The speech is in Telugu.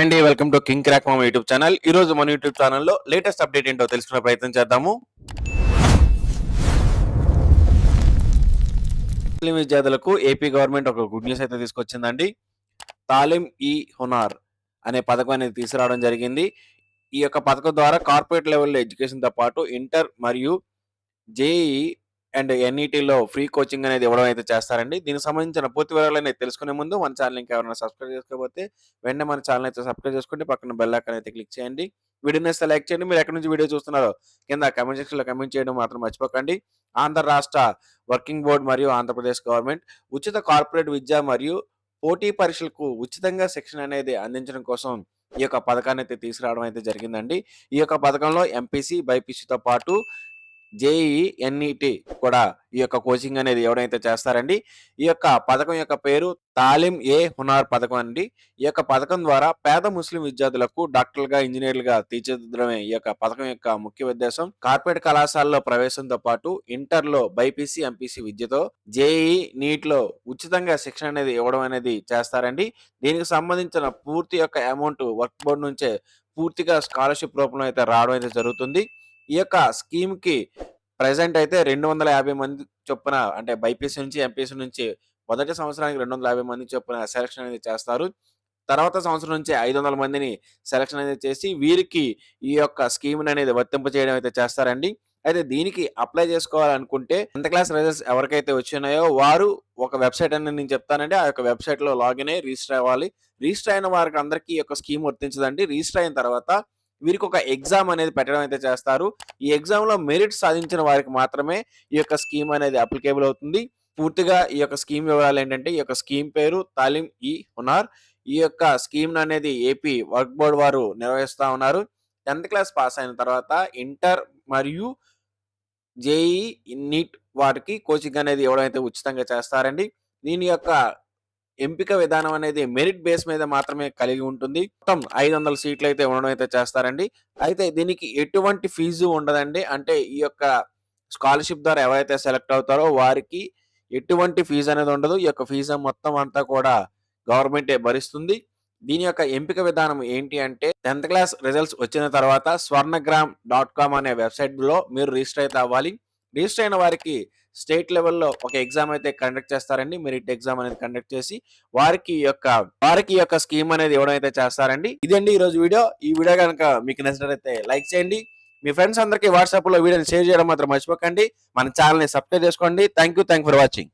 హాయ్ అండి, వెల్కమ్ టు కింగ్ క్రాక్ మామ యూట్యూబ్ ఛానల్. ఈ రోజు మన యూట్యూబ్ ఛానల్లో లేటెస్ట్ అప్డేట్ ఏంటో తెలుసుకునే ప్రయత్నం చేద్దాము. ముస్లిం విద్యార్థులకు ఏపీ గవర్నమెంట్ ఒక గుడ్ న్యూస్ అయితే తీసుకొచ్చిందండి. తాలిం ఈ హునార్ అనే పథకం అనేది తీసుకురావడం జరిగింది. ఈ యొక్క పథకం ద్వారా కార్పొరేట్ లెవెల్లో ఎడ్యుకేషన్తో పాటు ఇంటర్ మరియు జేఈఈ అండ్ ఎన్ఈటీలో ఫ్రీ కోచింగ్ అనేది ఇవ్వడం అయితే చేస్తారండి. దీనికి సంబంధించిన పూర్తి వివరాలు తెలుసుకునే ముందు మన ఛానల్ ఇంకా ఎవరైనా సబ్స్క్రైబ్ చేసుకోకపోతే వెంటనే మన ఛానల్ అయితే సబ్స్క్రైబ్ చేసుకోండి, పక్కన బెల్ ఐకాన్ అయితే క్లిక్ చేయండి. వీడియోని అయితే లైక్ చేయండి. మీరు ఎక్కడి నుంచి వీడియో చూస్తున్నారో కింద కామెంట్ సెక్షన్లో కామెంట్ చేయడం మాత్రం మర్చిపోకండి. ఆంధ్ర రాష్ట్ర వర్కింగ్ బోర్డు మరియు ఆంధ్రప్రదేశ్ గవర్నమెంట్ ఉచిత కార్పొరేట్ విద్య మరియు పోటీ పరీక్షలకు ఉచితంగా శిక్షణ అనేది అందించడం కోసం ఈ యొక్క పథకాన్ని అయితే తీసుకురావడం అయితే జరిగిందండి. ఈ యొక్క పథకంలో ఎంపీసీ, బైపీసీతో పాటు జేఈఈ, ఎన్ఈటీ కూడా ఈ యొక్క కోచింగ్ అనేది ఎవరైతే చేస్తారండి. ఈ యొక్క పథకం యొక్క పేరు తాలిం ఏ హునార్ పథకం అండి. ఈ యొక్క పథకం ద్వారా పేద ముస్లిం విద్యార్థులకు డాక్టర్లుగా, ఇంజనీర్లుగా తీర్చిదిద్దడమే ఈ యొక్క పథకం యొక్క ముఖ్య ఉద్దేశం. కార్పొరేట్ కళాశాలలో ప్రవేశంతో పాటు ఇంటర్లో బైపీసీ, ఎంపీసీ విద్యతో జేఈఈ, నీట్లో ఉచితంగా శిక్షణ అనేది ఇవ్వడం అనేది చేస్తారండి. దీనికి సంబంధించిన పూర్తి యొక్క అమౌంట్ వర్క్ బోర్డు నుంచే పూర్తిగా స్కాలర్షిప్ రూపంలో అయితే రావడం అయితే జరుగుతుంది. ఈ యొక్క స్కీమ్ కి ప్రెసెంట్ అయితే 250 మంది చొప్పున, అంటే బైపీసీ నుంచి, ఎంపీసీ నుంచి మొదటి సంవత్సరానికి 250 మంది చొప్పున సెలక్షన్ అనేది చేస్తారు. తర్వాత సంవత్సరం నుంచి 500 మందిని సెలక్షన్ అనేది చేసి వీరికి ఈ యొక్క స్కీమ్ అనేది వర్తింప చేయడం అయితే చేస్తారండి. అయితే దీనికి అప్లై చేసుకోవాలనుకుంటే 10th క్లాస్ రిజల్ట్స్ ఎవరికైతే వచ్చినాయో వారు ఒక వెబ్సైట్ అనేది నేను చెప్తానండి. ఆ యొక్క వెబ్సైట్ లో లాగిన్ అయ్యి రిజిస్టర్ అవ్వాలి. రిజిస్టర్ అయిన వారికి అందరికీ ఈ యొక్క స్కీమ్ వర్తించదండి. రిజిస్టర్ అయిన తర్వాత వీరికి ఒక ఎగ్జామ్ అనేది పెట్టడం అయితే చేస్తారు. ఈ ఎగ్జామ్ లో మెరిట్ సాధించిన వారికి మాత్రమే ఈ యొక్క స్కీమ్ అనేది అప్లికేబుల్ అవుతుంది. పూర్తిగా ఈ యొక్క స్కీమ్ వివరాలు ఏంటంటే, ఈ యొక్క స్కీమ్ పేరు తాలిం ఈ హునార్. ఈ యొక్క స్కీమ్ అనేది ఏపీ వర్క్ బోర్డ్ వారు నిర్వహిస్తా ఉన్నారు. 10th క్లాస్ పాస్ అయిన తర్వాత ఇంటర్ మరియు జేఈఈ, నీట్ వాటికి కోచింగ్ అనేది ఇవ్వడం అయితే ఉచితంగా చేస్తారండి. దీని యొక్క ఎంపిక విధానం అనేది మెరిట్ బేస్ మీద మాత్రమే కలిగి ఉంటుంది. మొత్తం 500 సీట్లు అయితే ఉండడం అయితే చేస్తారండి. అయితే దీనికి ఎటువంటి ఫీజు ఉండదండి. అంటే ఈ యొక్క స్కాలర్షిప్ ద్వారా ఎవరైతే సెలెక్ట్ అవుతారో వారికి ఎటువంటి ఫీజు అనేది ఉండదు. ఈ యొక్క ఫీజు మొత్తం అంతా కూడా గవర్నమెంటే భరిస్తుంది. దీని యొక్క ఎంపిక విధానం ఏంటి అంటే, 10th క్లాస్ రిజల్ట్స్ వచ్చిన తర్వాత swarnagram.com అనే వెబ్సైట్ లో మీరు రిజిస్టర్ అయితే అవ్వాలి. రిజిస్టర్ అయిన వారికి స్టేట్ లెవెల్లో ఒక ఎగ్జామ్ అయితే కండక్ట్ చేస్తారండి. మెరిట్ ఎగ్జామ్ అనేది కండక్ట్ చేసి వారికి యొక్క స్కీమ్ అనేది ఇవ్వడం అయితే చేస్తారండి. ఇదండి ఈ రోజు వీడియో. ఈ వీడియో కనుక మీకు నచ్చినట్లయితే లైక్ చేయండి. మీ ఫ్రెండ్స్ అందరికీ వాట్సాప్ లో వీడియోని షేర్ చేయడం మాత్రం మర్చిపోకండి. మన ఛానల్ ని సబ్స్క్రైబ్ చేసుకోండి. Thank you for watching.